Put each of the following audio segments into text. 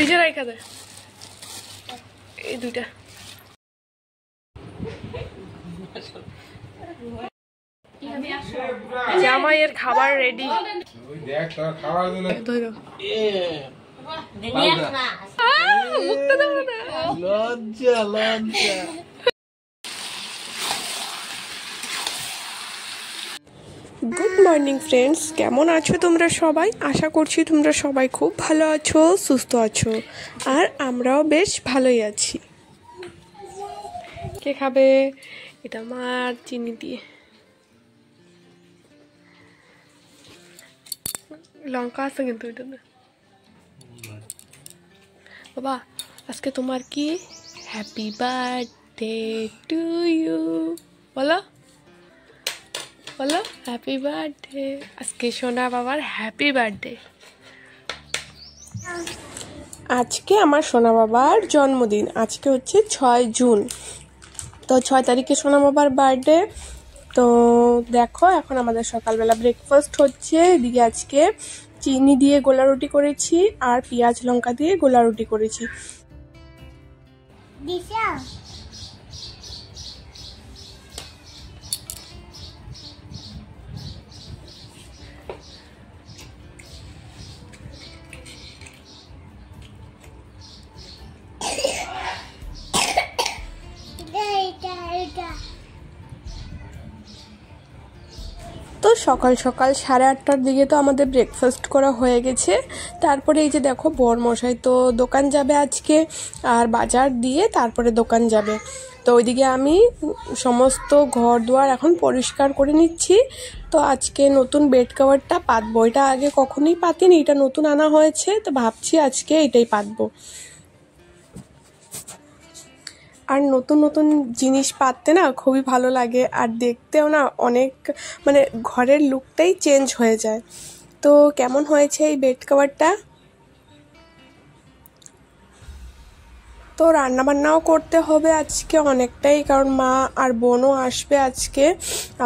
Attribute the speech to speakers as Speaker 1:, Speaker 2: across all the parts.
Speaker 1: ফ্রিজে রাখা দে এই দুইটা। জামাইয়ের খাবার রেডি।
Speaker 2: লজ্জা লজ্জা।
Speaker 1: গুড মর্নিং ফ্রেন্ডস, কেমন আছো তোমরা সবাই? আশা করছি তোমরা সবাই খুব ভালো আছো, সুস্থ আছো, আর আমরাও বেশ ভালোই আছি। কে খাবে? এটা মার চিনি দিয়ে, লঙ্কা আছে কিন্তু এটাতে। বাবা আজকে তোমার কি? হ্যাপি বার্থডে টু ইউ বলো, বলো হ্যাপি বার্থডে। আজকে সোনা বাবার হ্যাপি বার্থডে। আজকে আমার সোনা বাবার জন্মদিন। আজকে হচ্ছে 6 জুন। তো 6 তারিখে সোনা বাবার বার্থডে। তো দেখো এখন আমাদের সকালবেলা ব্রেকফাস্ট হচ্ছে। এদিকে আজকে চিনি দিয়ে গোলা রুটি করেছি আর পেঁয়াজ লঙ্কা দিয়ে গোলা রুটি করেছি। তো সকাল সকাল 8:30টার দিকে তো আমাদের ব্রেকফাস্ট করা হয়ে গেছে। তারপরে এই যে দেখো বরমশাই তো দোকান যাবে আজকে, আর বাজার দিয়ে তারপরে দোকান যাবে। তো ওইদিকে আমি সমস্ত ঘর দুয়ার এখন পরিষ্কার করে নিচ্ছি। তো আজকে নতুন বেড কভারটা পাতবো। এটা আগে কখনোই পাতিনি, এটা নতুন আনা হয়েছে, তো ভাবছি আজকে এটাই পাতবো। আর নতুন নতুন জিনিস পাততে না খুবই ভালো লাগে, আর দেখতেও না অনেক মানে ঘরের লুকটাই চেঞ্জ হয়ে যায়। তো কেমন হয়েছে এই বেড কভারটা? তো রান্নাবান্নাও করতে হবে আজকে অনেকটাই, কারণ মা আর বোনও আসবে আজকে।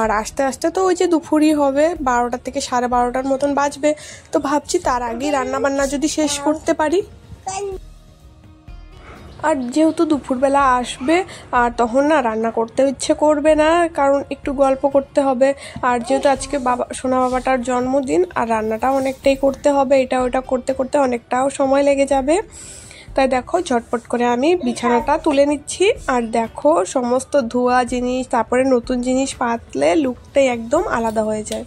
Speaker 1: আর আস্তে আস্তে তো ওই যে দুপুরই হবে, 12টা থেকে 12:30টার মতন বাজবে। তো ভাবছি তার আগেই রান্নাবান্না যদি শেষ করতে পারি। আর যেহেতু দুপুরবেলা আসবে, আর তখন না রান্না করতেও ইচ্ছে করবে না, কারণ একটু গল্প করতে হবে। আর যেহেতু আজকে সোনা বাবাটার জন্মদিন, আর রান্নাটা অনেকটাই করতে হবে, এটা ওটা করতে করতে অনেকটাও সময় লেগে যাবে। তাই দেখো ঝটপট করে আমি বিছানাটা তুলে নিচ্ছি। আর দেখো সমস্ত ধোয়া জিনিস তারপরে নতুন জিনিস পাতলে লুকটাই একদম আলাদা হয়ে যায়।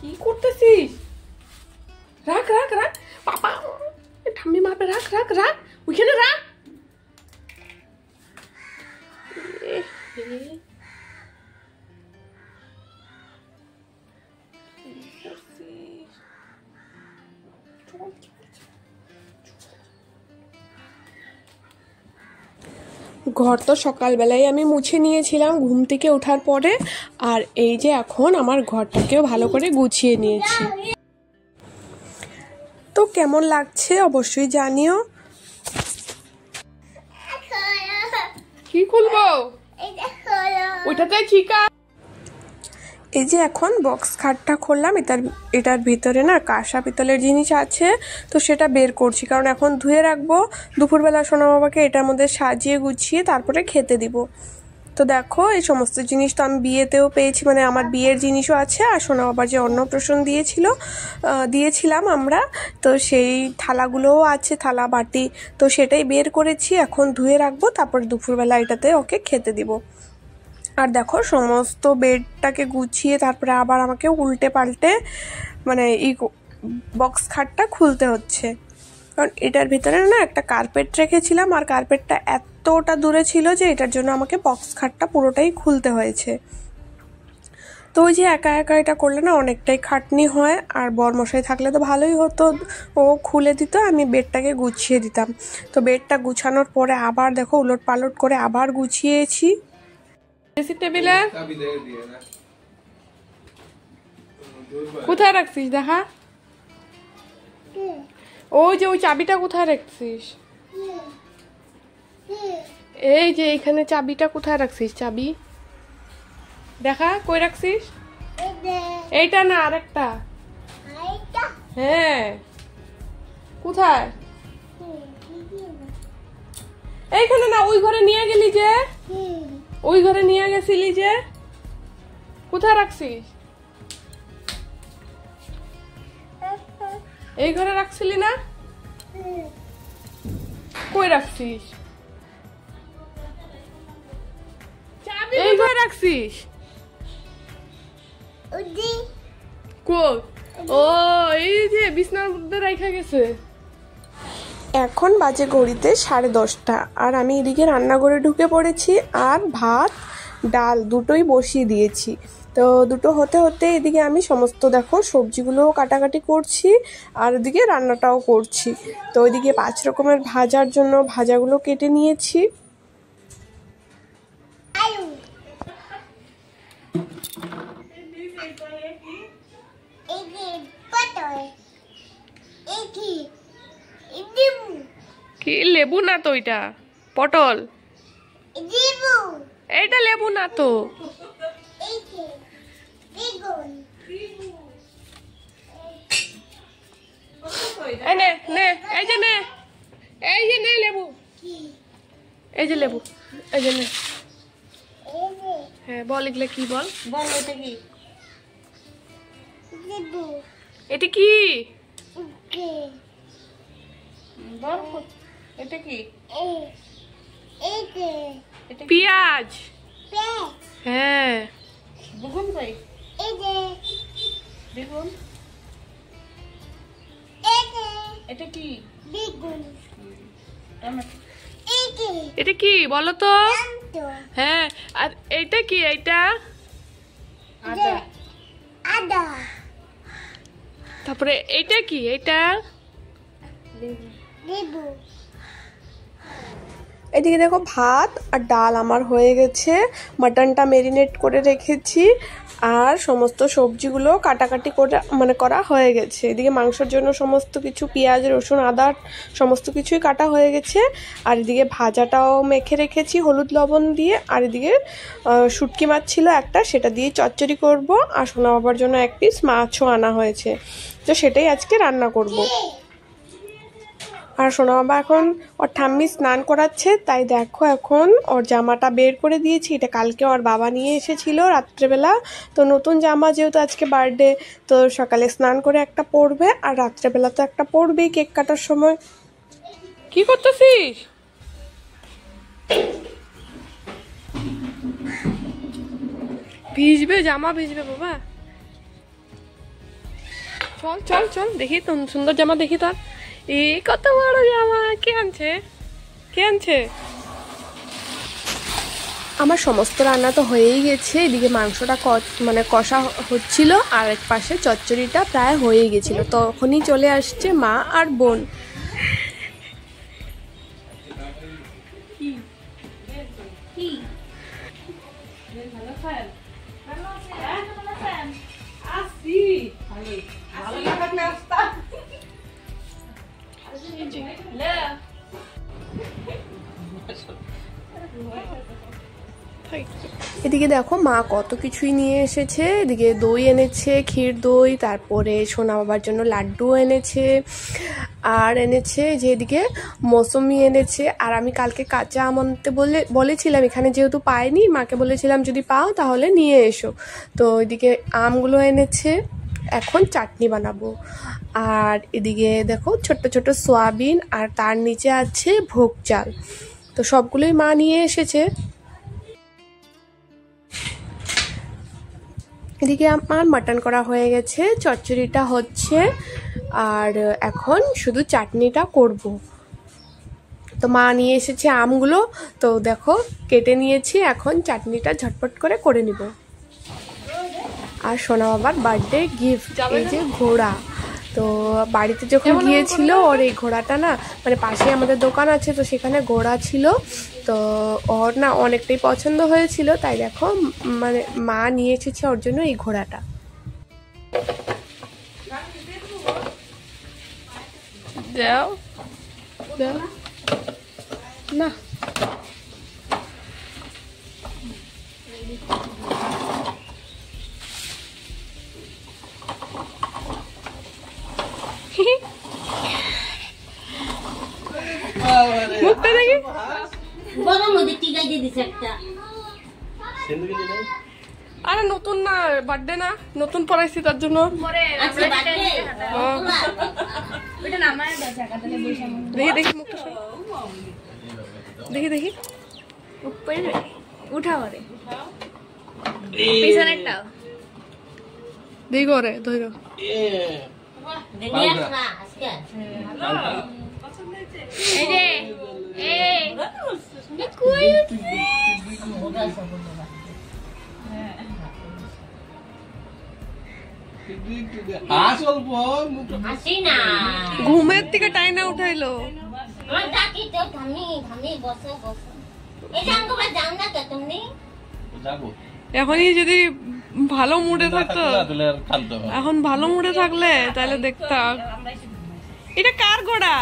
Speaker 1: কি করতেছিস? রাখ রাখ রাখ বাবা, ঠাম্মি মাপে রাখ রাখ রাখ, ওইখানে রাখ। ঘর তো সকালবেলায় আমি মুছে নিয়েছিলাম ঘুম থেকে ওঠার পরে। আর এই যে এখন আমার ঘরটাকেও ভালো করে গুছিয়ে নিয়েছি। তো কেমন লাগছে অবশ্যই জানিও। কি খুলবো? ওইটাতে চিকা। এই যে এখন বক্স খাটটা খুললাম, এটার ভিতরে না কাঁসা পিতলের জিনিস আছে, তো সেটা বের করছি, কারণ এখন ধুয়ে রাখবো। দুপুরবেলা সোনা বাবাকে এটার মধ্যে সাজিয়ে গুছিয়ে তারপরে খেতে দিব। তো দেখো এই সমস্ত জিনিস তো আমি বিয়েতেও পেয়েছি, মানে আমার বিয়ের জিনিসও আছে, আর সোনা বাবার যে অন্নপ্রাশন দিয়েছিলাম আমরা, তো সেই থালাগুলোও আছে, থালা বাটি, তো সেটাই বের করেছি, এখন ধুয়ে রাখবো, তারপর দুপুরবেলা এটাতে ওকে খেতে দিব। আর দেখো সমস্ত বেডটাকে গুছিয়ে তারপরে আবার আমাকে উল্টে পাল্টে মানে এই বক্স খাটটা খুলতে হচ্ছে, কারণ এটার ভিতরে না একটা কার্পেট রেখেছিলাম, আর কার্পেটটা এতটা দূরে ছিল যে এটার জন্য আমাকে বক্স খাটটা পুরোটাই খুলতে হয়েছে। তো ওই যে একা একা এটা করলে না অনেকটাই খাটনি হয়, আর বরমশাই থাকলে তো ভালোই হতো, ও খুলে দিত, আমি বেডটাকে গুছিয়ে দিতাম। তো বেডটা গুছানোর পরে আবার দেখো উলট পালট করে আবার গুছিয়েছি। টেবিলে কোথায় রাখছিস দেখা? ওই যে ওই চাবিটা কোথায় রাখছিস? এই যে এখানে চাবিটা কোথায় রাখছিস? চাবি দেখা কই রাখছিস? এইটা না, আরেকটা। হ্যাঁ, কোথায়? এইখানে না, ওই ঘরে নিয়ে গেলি যে, ওই ঘরে নিয়ে গেছিলি যে, কোথায় রাখছিস? এই ঘরে রাখছিলি না? কই রাখছিস? এই ঘরে রাখছিস? কই? ও, এই যে বিছনার মধ্যে রাখা গেছে। এখন বাজে ঘড়িতে 10:30, আর আমি এদিকে রান্নাঘরে ঢুকে পড়েছি, আর ভাত ডাল দুটোই বসিয়ে দিয়েছি। তো দুটো হতে হতে এদিকে আমি সমস্ত দেখো সবজিগুলোও কাটাকাটি করছি, আর এদিকে রান্নাটাও করছি। তো ওইদিকে 5 রকমের ভাজার জন্য ভাজাগুলো কেটে নিয়েছি। কি লেবু না তো, এটা পটল। এইটা লেবু না তো। নে নে, এই যে নে, এই যে নে লেবু, এই যে লেবু, এই যে নে। হ্যাঁ বল, এগুলো কি বল?
Speaker 3: বল এটা কি?
Speaker 1: এটা কি?
Speaker 3: বল এটা কি?
Speaker 1: পেঁয়াজ। হ্যাঁ।
Speaker 3: বেগুন কই? বেগুন। এটা কি? বেগুন। টমেটো।
Speaker 1: এটা কি বলো তো? হ্যাঁ, আর এইটা কি? এইটা
Speaker 3: আদা।
Speaker 4: আদা।
Speaker 1: তারপরে এইটা কি? এইটা
Speaker 4: লেবু।
Speaker 1: এদিকে দেখো ভাত আর ডাল আমার হয়ে গেছে, মাটনটা ম্যারিনেট করে রেখেছি, আর সমস্ত সবজিগুলো কাটাকাটি করে করা হয়ে গেছে। এদিকে মাংসের জন্য সমস্ত কিছু পেঁয়াজ রসুন আদা সমস্ত কিছুই কাটা হয়ে গেছে, আর এদিকে ভাজাটাও মেখে রেখেছি হলুদ লবণ দিয়ে, আর এদিকে শুটকি মাছ ছিল একটা, সেটা দিয়ে চচ্চড়ি করব, আর সোনা বাবার জন্য 1 পিস মাছও আনা হয়েছে, তো সেটাই আজকে রান্না করব। আর সোনা বাবা এখন ওর ঠাম্মি স্নান করাচ্ছে, তাই দেখো এখন ওর জামাটা বের করে দিয়েছি। এটা কালকে ওর বাবা নিয়ে এসেছিল রাত্রেবেলা, তো নতুন জামা যেহেতু আজকে বার্থডে, তো সকালে স্নান করে একটা পরবে, আর রাত্রেবেলা তো একটা পরবেই কেক কাটার সময়। কি করতেছিস? ভিজবে, জামা ভিজবে বাবা। চল চল চল, দেখি তো সুন্দর জামা, দেখি তোর। এই কত বড় জামা, কে আনছে? কে আনছে? আমার সমস্ত রান্না তো হয়েই গেছে। এদিকে মাংসটা কষা হচ্ছিল, আর এক পাশে চচ্চড়িটা প্রায় হয়েই গেছিল। তখনই চলে আসছে মা আর বোন। এদিকে দেখো মা কত কিছুই নিয়ে এসেছে। এদিকে দই এনেছে, ক্ষীর দই, তারপরে সোনা বাবার জন্য লাড্ডু এনেছে, আর এনেছে যে এদিকে মৌসুমি এনেছে। আর আমি কালকে কাঁচা আম আনতে বলেছিলাম, এখানে যেহেতু পাইনি, মাকে বলেছিলাম যদি পাও তাহলে নিয়ে এসো। তো এদিকে আমগুলো এনেছে, এখন চাটনি বানাবো। আর এদিকে দেখো ছোট্ট ছোট সয়াবিন, আর তার নিচে আছে ভোগ চাল। তো সবগুলোই মা নিয়ে এসেছে। এদিকে আমার মাটন করা হয়ে গেছে, চচ্চড়িটা হচ্ছে, আর এখন শুধু চাটনিটা করব। তো মা নিয়ে এসেছে আমগুলো, তো দেখো কেটে নিয়েছি, এখন চাটনিটা ঝটপট করে নিব। আর সোনা বাবার বার্থডে গিফট এই যে ঘোড়া। তো বাড়িতে যখন গিয়েছিল ওর এই ঘোড়াটা না, পাশে আমাদের দোকান আছে, তো সেখানে ঘোড়া ছিল, তো ওর না অনেকটাই পছন্দ হয়েছিল, তাই দেখো মা নিয়ে এসেছে ওর জন্য এই ঘোড়াটা। দাও দাও না, মুখটা দেখি। আরে নতুন না, বার্থডে না, নতুন পড়াইছি তার জন্য। দেখি দেখি মুখটা সরাও। দেখি দেখি
Speaker 4: উঠা করে পিছনেরটাও
Speaker 1: দেখি করে ধৈর। ঘুমের থেকে টাইনা উঠাইলো। এখনই যদি ভালো মুডে থাকতো, এখন ভালো মুডে থাকলে তাহলে দেখতাম। এটা কার ঘোড়া?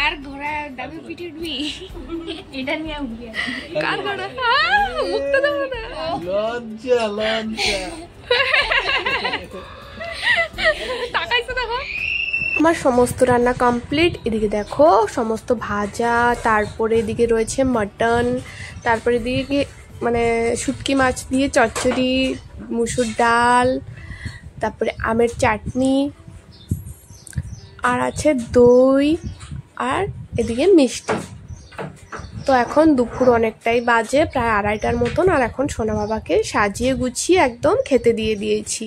Speaker 4: আর ঘোড়া ডাবি পিটিবি এটা নিয়ে উঠবি।
Speaker 1: কার ঘোড়া? মুখটা দেখো না।
Speaker 2: লজ্জা লজ্জা।
Speaker 1: তাকাইছে দেখো। আমার সমস্ত রান্না কমপ্লিট। এদিকে দেখো সমস্ত ভাজা, তারপরে এদিকে রয়েছে মটন, তারপরে এদিকে মানে শুটকি মাছ দিয়ে চচ্চড়ি, মুসুর ডাল, তারপরে আমের চাটনি, আর আছে দই, আর এদিকে মিষ্টি। তো এখন দুপুর অনেকটাই বাজে, প্রায় 2:30টার মতন। আর এখন সোনা বাবাকে সাজিয়ে গুছিয়ে একদম খেতে দিয়ে দিয়েছি।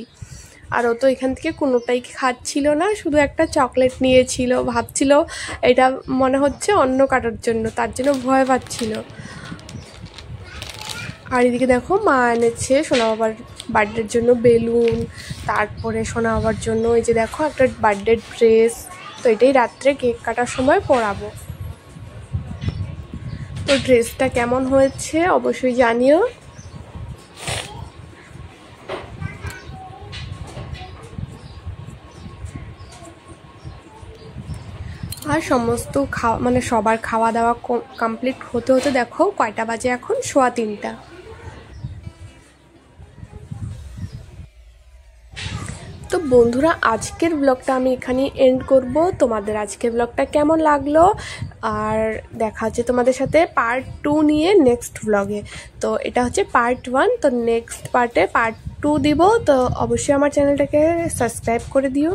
Speaker 1: আর ও তো এখান থেকে কোনোটাই খাচ্ছিল না, শুধু একটা চকলেট নিয়েছিল, ভাবছিল এটা মনে হচ্ছে অন্য কাটার জন্য, তার জন্য ভয় পাচ্ছিল। আর এদিকে দেখো মা এনেছে সোনা বাবার বার্থডের জন্য বেলুন, তারপরে সোনা বাবার জন্য এই যে দেখো একটা বার্থডে ড্রেস। তো এটাই রাত্রে কেক কাটার সময় পরাবো। তো ড্রেসটা কেমন হয়েছে অবশ্যই জানিও। আর সমস্ত খাওয়া মানে সবার খাওয়া দাওয়া কমপ্লিট হতে হতে দেখো কয়টা বাজে এখন, 3:15। তো বন্ধুরা আজকের ব্লগটা আমি এখানেই এন্ড করব। তোমাদের আজকের ব্লগটা কেমন লাগলো, আর দেখা হচ্ছে তোমাদের সাথে পার্ট 2 নিয়ে নেক্সট ব্লগে। তো এটা হচ্ছে পার্ট 1, তো নেক্সট পার্টে পার্ট 2 দিব। তো অবশ্যই আমার চ্যানেলটাকে সাবস্ক্রাইব করে দিও।